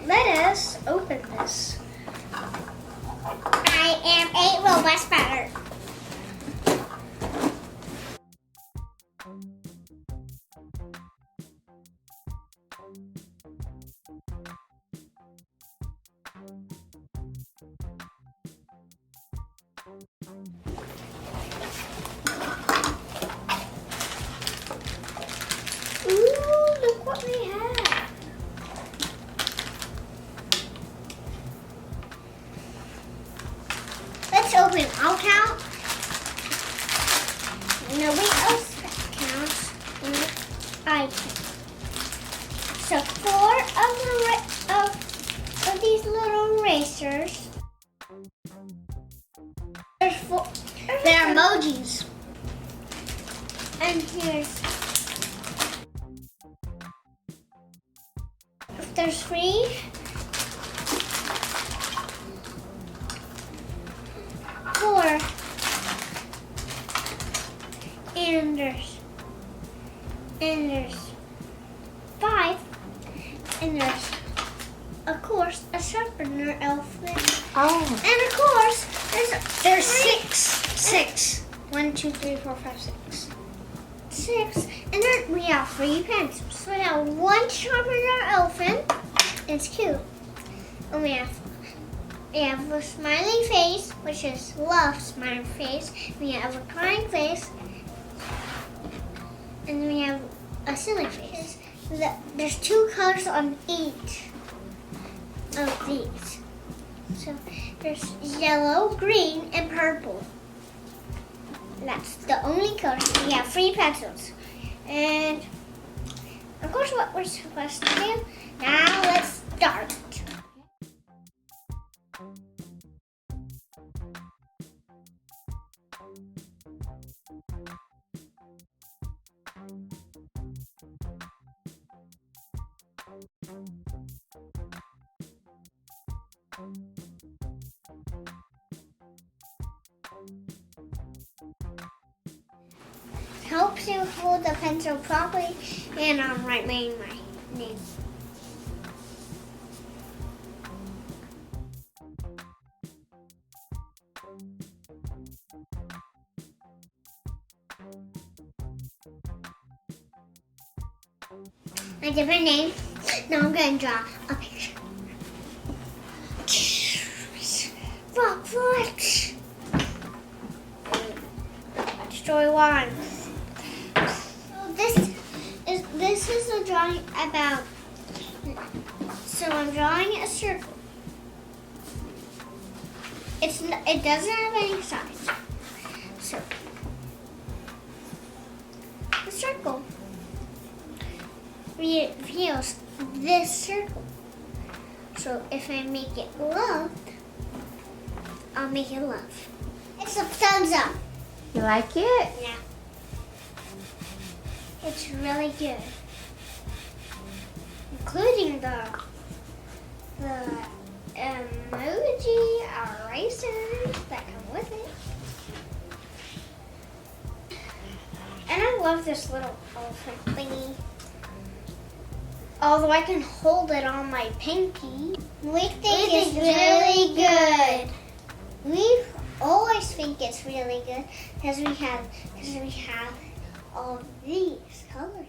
let us open this. I am a robot spider. Ooh, look what we have. Let's open. I'll count. Nobody else counts. I count. So 4 of these little racers. There's 4. They're emojis. And there's 3. 4. And there's 5. And there's, of course, a sharpener elephant. Oh. And of course, There's 6. 1, 2, 3, 4, 5, 6. 6. And then we have 3 pencils. So we have 1 sharpener elephant. It's cute. And we have a smiling face, which is love smiling face. We have a crying face. And we have a silly face. There's 2 colors on each of these. So there's yellow, green, and purple. That's the only colors. We have 3 pencils. And of course what we're supposed to do. Now let's start. Helps you hold the pencil properly, and I'm writing my name. I did my name. Now I'm going to draw a picture. Rock Flex. Story 1. This is a drawing about. So I'm drawing a circle. It doesn't have any sides. So the circle reveals this circle. So if I make it love, I'll make it love. It's a thumbs up. You like it? Yeah. It's really good. Including the emoji erasers that come with it. And I love this little elephant thingy. Although I can hold it on my pinky. We think it's really good. We always think it's really good because we have all these colors.